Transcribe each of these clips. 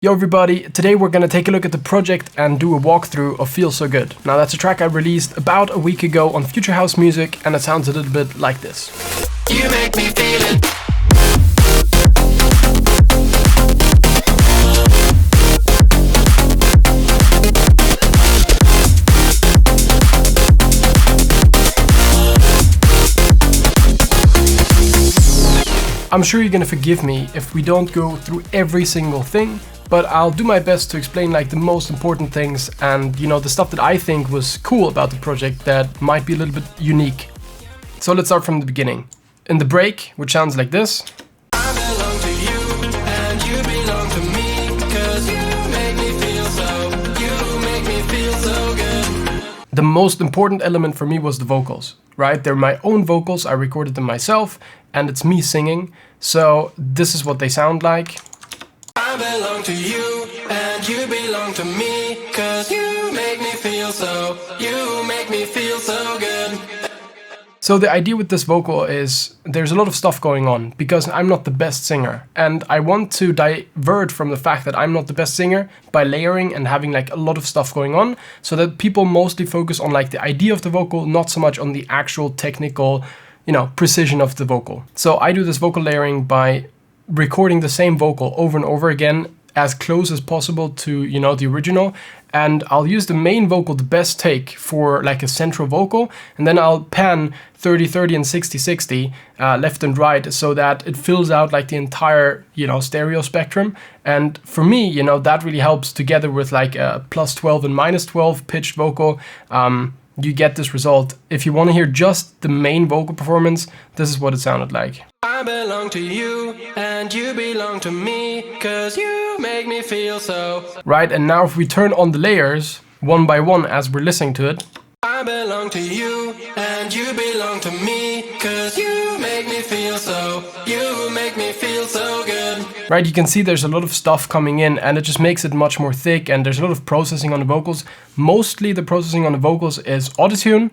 Yo everybody, today we're gonna take a look at the project and do a walkthrough of Feel So Good. Now that's a track I released about a week ago on Future House Music and it sounds a little bit like this. You make me feel it. I'm sure you're gonna forgive me if we don't go through every single thing, but I'll do my best to explain like the most important things and the stuff that I think was cool about the project that might be a little bit unique. So let's start from the beginning. In the break, which sounds like this. I belong to you and you belong to me, 'cause you make me feel so good. The most important element for me was the vocals, right? They're my own vocals, I recorded them myself, and it's me singing, so this is what they sound like. I belong to you and you belong to me, 'cause you make me feel so good. So the idea with this vocal is there's a lot of stuff going on because I'm not the best singer, and I want to divert from the fact that I'm not the best singer by layering and having like a lot of stuff going on so that people mostly focus on like the idea of the vocal, not so much on the actual technical precision of the vocal. So I do this vocal layering by recording the same vocal over and over again as close as possible to the original, and I'll use the main vocal, the best take, for like a central vocal, and then I'll pan 30-30 and 60-60 left and right so that it fills out like the entire stereo spectrum. And for me that really helps, together with like a +12 and -12 pitched vocal. You get this result. If you want to hear just the main vocal performance, this is what it sounded like. I belong to you and you belong to me, 'cause you make me feel so. Right, and now if we turn on the layers one by one as we're listening to it. I belong to you and you belong to me, 'cause you make me feel so good. Right, you can see there's a lot of stuff coming in and it just makes it much more thick, and there's a lot of processing on the vocals. Mostly the processing on the vocals is autotune,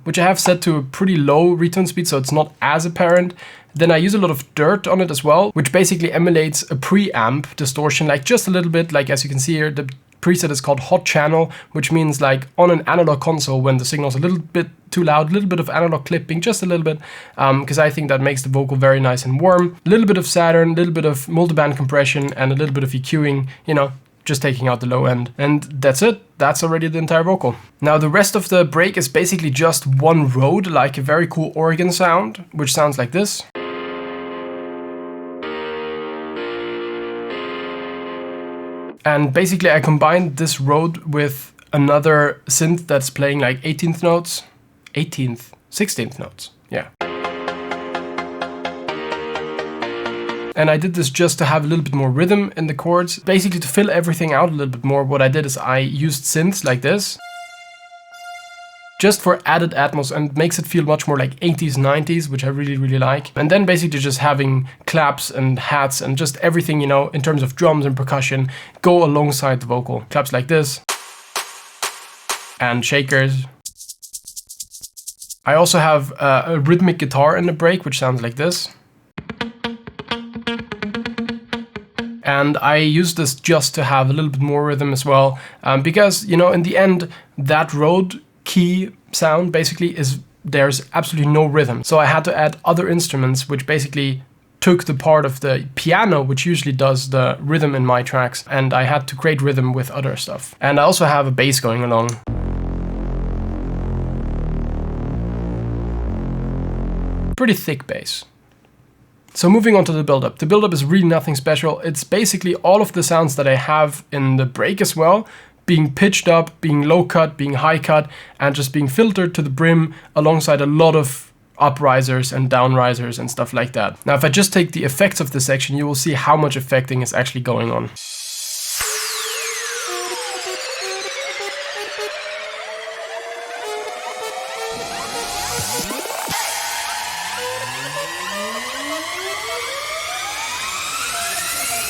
which I have set to a pretty low retone speed so it's not as apparent. Then I use a lot of dirt on it as well, which basically emulates a preamp distortion, like just a little bit, like as you can see here. The preset is called hot channel, which means like on an analog console when the signal's a little bit too loud, a little bit of analog clipping, just a little bit, because I think that makes the vocal very nice and warm. A little bit of Saturn, a little bit of multiband compression, and a little bit of EQing, just taking out the low end. And that's it. That's already the entire vocal. Now the rest of the break is basically just one road, like a very cool organ sound, which sounds like this. And basically I combined this road with another synth that's playing like 16th notes, yeah. And I did this just to have a little bit more rhythm in the chords. Basically to fill everything out a little bit more, what I did is I used synths like this, just for added atmos, and makes it feel much more like 80s, 90s, which I really like. And then basically just having claps and hats and just everything, in terms of drums and percussion, go alongside the vocal. Claps like this. And shakers. I also have a rhythmic guitar in the break, which sounds like this. And I use this just to have a little bit more rhythm as well, because, in the end, that road key sound basically there's absolutely no rhythm. So I had to add other instruments, which basically took the part of the piano, which usually does the rhythm in my tracks, and I had to create rhythm with other stuff. And I also have a bass going along. Pretty thick bass. So moving on to the build-up. The build-up is really nothing special. It's basically all of the sounds that I have in the break as well, being pitched up, being low cut, being high cut, and just being filtered to the brim alongside a lot of uprisers and downrisers and stuff like that. Now, if I just take the effects of this section, you will see how much effecting is actually going on.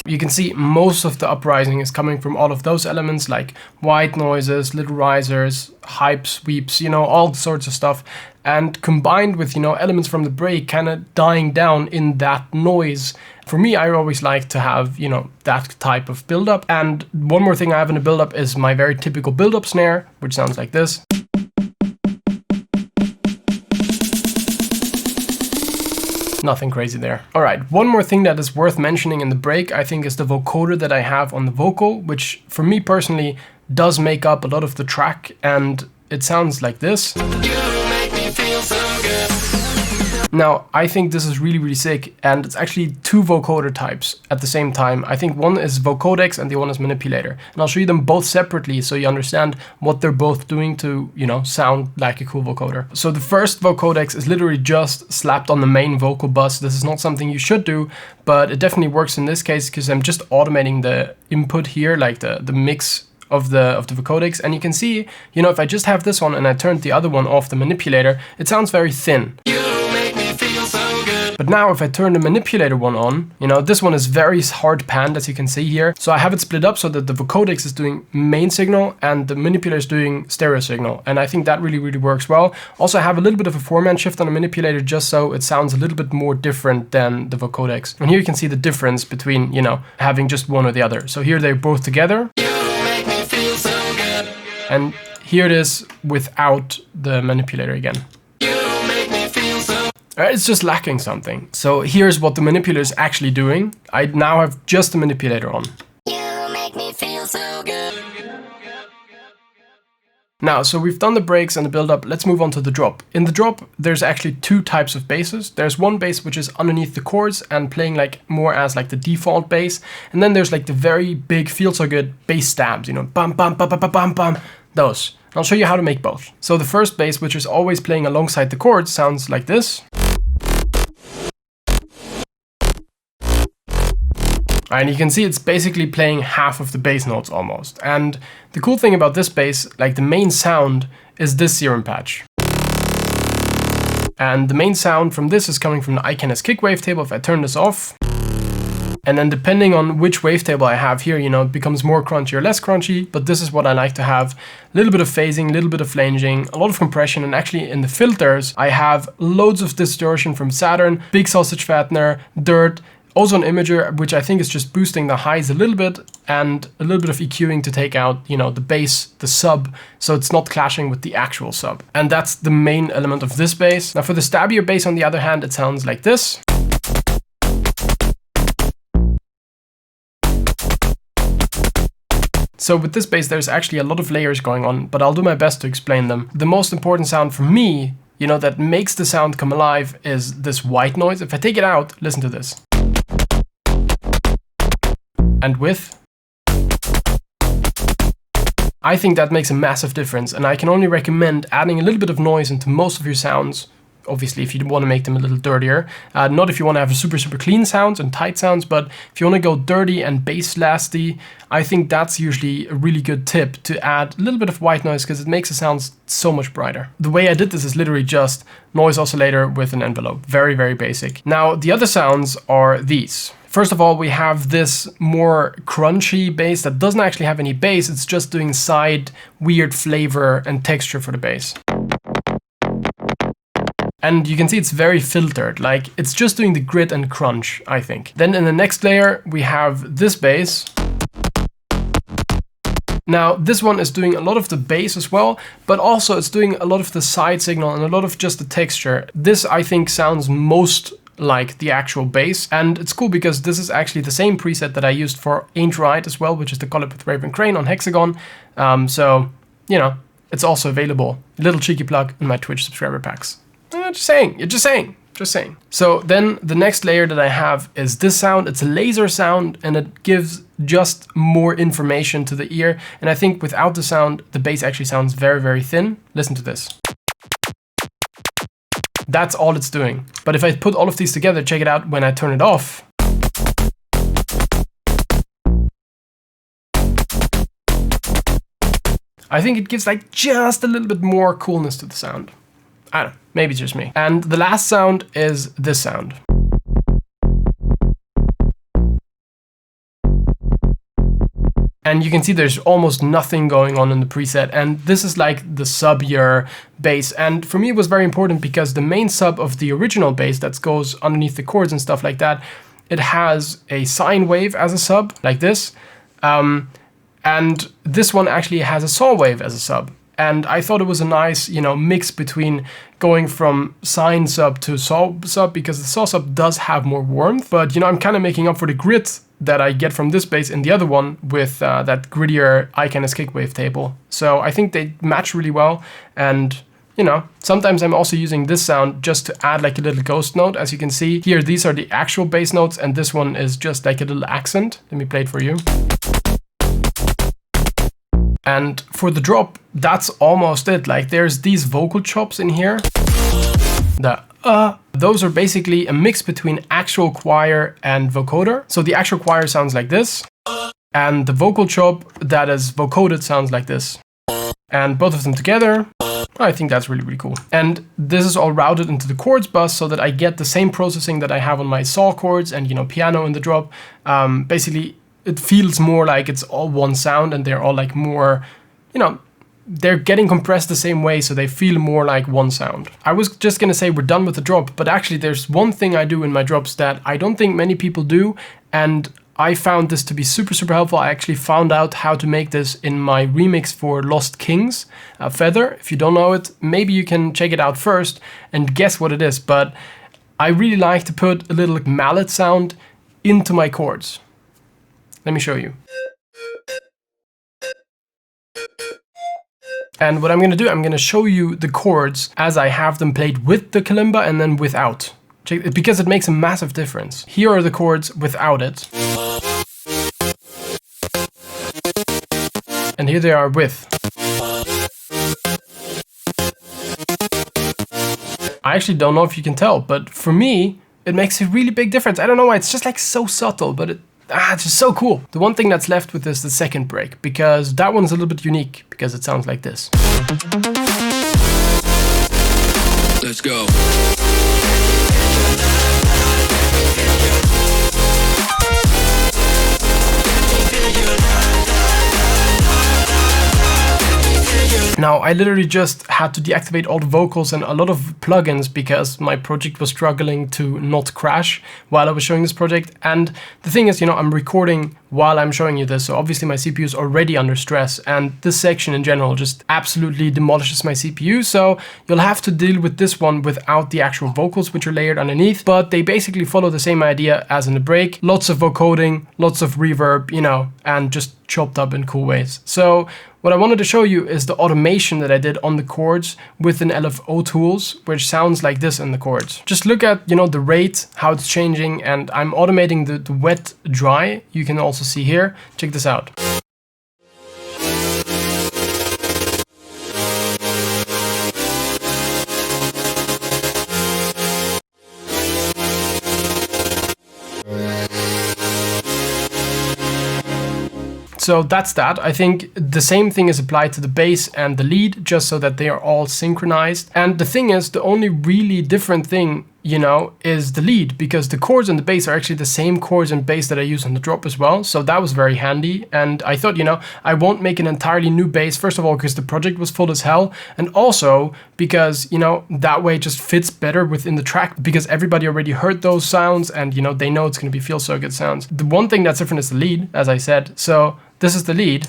You can see most of the uprising is coming from all of those elements like white noises, little risers, hype sweeps, you know, all sorts of stuff. And combined with, you know, elements from the break kind of dying down in that noise. For me, I always like to have, you know, that type of build-up. And one more thing I have in a build-up is my very typical build-up snare, which sounds like this. Nothing crazy there. All right, one more thing that is worth mentioning in the break, I think, is the vocoder that I have on the vocal, which for me personally does make up a lot of the track, and it sounds like this. Now, I think this is really, really sick, and it's actually two vocoder types at the same time. I think one is vocodex and the one is manipulator. And I'll show you them both separately so you understand what they're both doing to, you know, sound like a cool vocoder. So the first vocodex is literally just slapped on the main vocal bus. This is not something you should do, but it definitely works in this case because I'm just automating the input here, like the mix of the vocodex. And you can see, you know, if I just have this one and I turned the other one off the manipulator, it sounds very thin. But now if I turn the manipulator one on, you know, this one is very hard panned, as you can see here. So I have it split up so that the vocodex is doing main signal and the manipulator is doing stereo signal. And I think that really, really works well. Also, I have a little bit of a 4-man shift on the manipulator just so it sounds a little bit more different than the vocodex. And here you can see the difference between, you know, having just one or the other. So here they're both together. And here it is without the manipulator again. It's just lacking something. So here's what the manipulator is actually doing. I now have just the manipulator on. You make me feel so good. Now, so we've done the breaks and the build-up. Let's move on to the drop. In the drop, there's actually two types of basses. There's one bass which is underneath the chords and playing like more as like the default bass. And then there's like the very big Feel So Good bass stabs, you know, bum bum bum bum bum bum bum. Those. I'll show you how to make both. So the first bass, which is always playing alongside the chords, sounds like this. And you can see it's basically playing half of the bass notes almost. And the cool thing about this bass, like the main sound, is this serum patch. And the main sound from this is coming from the ICANS kick wavetable. If I turn this off, and then depending on which wavetable I have here, you know, it becomes more crunchy or less crunchy, but this is what I like to have. A little bit of phasing, a little bit of flanging, a lot of compression, and actually in the filters, I have loads of distortion from Saturn, big sausage fattener, dirt, also an imager, which I think is just boosting the highs a little bit, and a little bit of EQing to take out, you know, the bass, the sub, so it's not clashing with the actual sub. And that's the main element of this bass. Now for the stabbier bass, on the other hand, it sounds like this. So with this bass, there's actually a lot of layers going on, but I'll do my best to explain them. The most important sound for me, you know, that makes the sound come alive is this white noise. If I take it out, listen to this. And with, I think that makes a massive difference, and I can only recommend adding a little bit of noise into most of your sounds. Obviously, if you want to make them a little dirtier, not if you want to have a super, super clean sounds and tight sounds, but if you want to go dirty and bass lasty, I think that's usually a really good tip to add a little bit of white noise because it makes the sounds so much brighter. The way I did this is literally just noise oscillator with an envelope. Very, very basic. Now, the other sounds are these. First of all, we have this more crunchy bass that doesn't actually have any bass. It's just doing side weird flavor and texture for the bass. And you can see it's very filtered, like it's just doing the grit and crunch, I think. Then in the next layer, we have this bass. Now, this one is doing a lot of the bass as well, but also it's doing a lot of the side signal and a lot of just the texture. This, I think, sounds most like the actual bass, and it's cool because this is actually the same preset that I used for Ain't Right as well, which is the Collab with Raven Crane on Hexagon. So, you know, it's also available. A little cheeky plug in my Twitch subscriber packs. Just saying. So then the next layer that I have is this sound. It's a laser sound and it gives just more information to the ear. And I think without the sound, the bass actually sounds very, very thin. Listen to this. That's all it's doing. But if I put all of these together, check it out when I turn it off. I think it gives like just a little bit more coolness to the sound. I don't know, maybe it's just me. And the last sound is this sound. And you can see there's almost nothing going on in the preset. And this is like the sub-year bass. And for me, it was very important because the main sub of the original bass that goes underneath the chords and stuff like that, it has a sine wave as a sub, like this. And this one actually has a saw wave as a sub. And I thought it was a nice, mix between going from sine sub to saw sub, because the saw sub does have more warmth. But, I'm kind of making up for the grit that I get from this bass in the other one with that grittier Icanus kick wave table. So I think they match really well. And, sometimes I'm also using this sound just to add like a little ghost note. As you can see here, these are the actual bass notes, and this one is just like a little accent. Let me play it for you. And for the drop, that's almost it. Like there's these vocal chops in here. Those are basically a mix between actual choir and vocoder. So the actual choir sounds like this. And the vocal chop that is vocoded sounds like this. And both of them together, I think that's really, really cool. And this is all routed into the chords bus so that I get the same processing that I have on my saw chords and, piano in the drop. Basically, it feels more like it's all one sound, and they're all like more, they're getting compressed the same way, so they feel more like one sound. I was just gonna say we're done with the drop, but actually there's one thing I do in my drops that I don't think many people do, and I found this to be super, super helpful. I actually found out how to make this in my remix for Lost Kings, Feather. If you don't know it, maybe you can check it out first and guess what it is, but I really like to put a little mallet sound into my chords. Let me show you. And what I'm going to do, I'm going to show you the chords as I have them played with the kalimba and then without. Because it makes a massive difference. Here are the chords without it. And here they are with. I actually don't know if you can tell, but for me, it makes a really big difference. I don't know why, it's just like so subtle, but it's just so cool. The one thing that's left with is the second break, because that one's a little bit unique because it sounds like this. Let's go. Now, I literally just had to deactivate all the vocals and a lot of plugins because my project was struggling to not crash while I was showing this project. And the thing is, I'm recording while I'm showing you this, so obviously my CPU is already under stress, and this section in general just absolutely demolishes my CPU, so you'll have to deal with this one without the actual vocals, which are layered underneath, but they basically follow the same idea as in the break. Lots of vocoding, lots of reverb, and just chopped up in cool ways. So what I wanted to show you is the automation that I did on the chords with an LFO tools, which sounds like this in the chords. Just look at, the rate, how it's changing, and I'm automating the wet dry. You can also see here. Check this out. So that's that. I think the same thing is applied to the bass and the lead, just so that they are all synchronized. And the thing is, the only really different thing, is the lead, because the chords and the bass are actually the same chords and bass that I use on the drop as well. So that was very handy. And I thought, I won't make an entirely new bass, first of all, because the project was full as hell. And also because, that way it just fits better within the track, because everybody already heard those sounds and, they know it's going to be Feel So Good sounds. The one thing that's different is the lead, as I said. So this is the lead.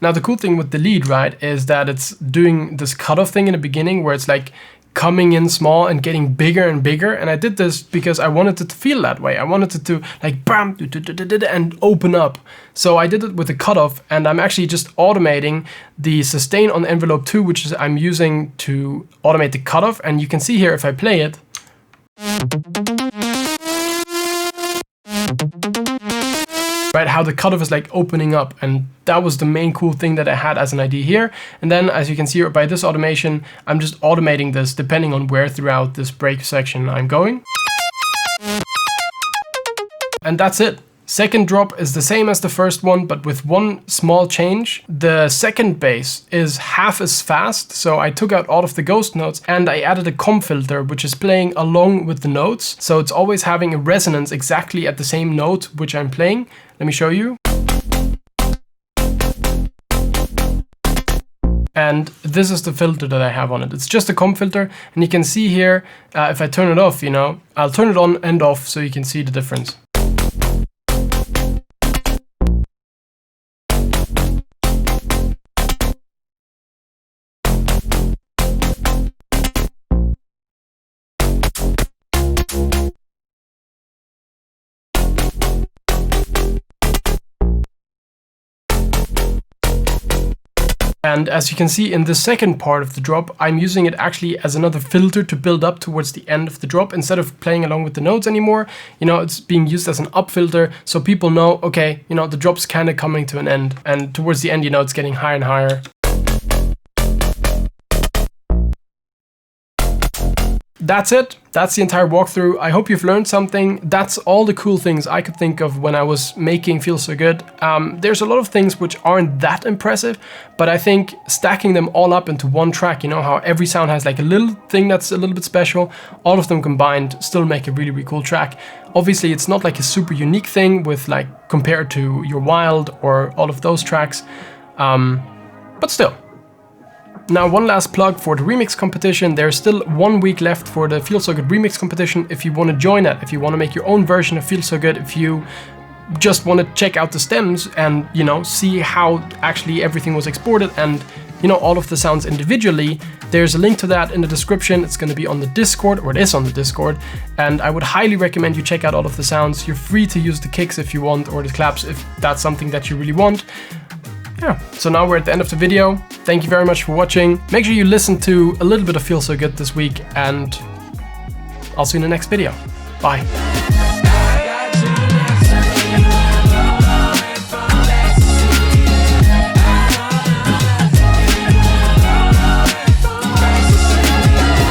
Now the cool thing with the lead, right, is that it's doing this cutoff thing in the beginning where it's like coming in small and getting bigger and bigger. And I did this because I wanted it to feel that way. I wanted it to like bam, and open up. So I did it with the cutoff, and I'm actually just automating the sustain on envelope 2, which is I'm using to automate the cutoff. And you can see here, if I play it, right, how the cutoff is like opening up, and that was the main cool thing that I had as an idea here. And then, as you can see by this automation, I'm just automating this depending on where throughout this break section I'm going. And that's it. Second drop is the same as the first one, but with one small change. The second bass is half as fast, so I took out all of the ghost notes and I added a comp filter, which is playing along with the notes. So it's always having a resonance exactly at the same note which I'm playing. Let me show you. And this is the filter that I have on it. It's just a comp filter, and you can see here, if I turn it off, you know, I'll turn it on and off so you can see the difference. And as you can see in the second part of the drop, I'm using it actually as another filter to build up towards the end of the drop. Instead of playing along with the notes anymore, you know, it's being used as an up filter, so people know, okay, you know, the drop's kind of coming to an end. And towards the end, you know, it's getting higher and higher. That's it. That's the entire walkthrough. I hope you've learned something. That's all the cool things I could think of when I was making Feel So Good. There's a lot of things which aren't that impressive, but I think stacking them all up into one track, you know how every sound has like a little thing that's a little bit special, all of them combined still make a really, really cool track. Obviously, it's not like a super unique thing with like compared to your Wild or all of those tracks, but still. Now, one last plug for the remix competition. There's still 1 week left for the Feel So Good remix competition. If you want to join it, if you want to make your own version of Feel So Good, if you just want to check out the stems and, you know, see how actually everything was exported and, you know, all of the sounds individually, there's a link to that in the description. It's going to be on the Discord, or it is on the Discord, and I would highly recommend you check out all of the sounds. You're free to use the kicks if you want, or the claps if that's something that you really want. Yeah, so now we're at the end of the video. Thank you very much for watching. Make sure you listen to a little bit of Feel So Good this week, and I'll see you in the next video. Bye.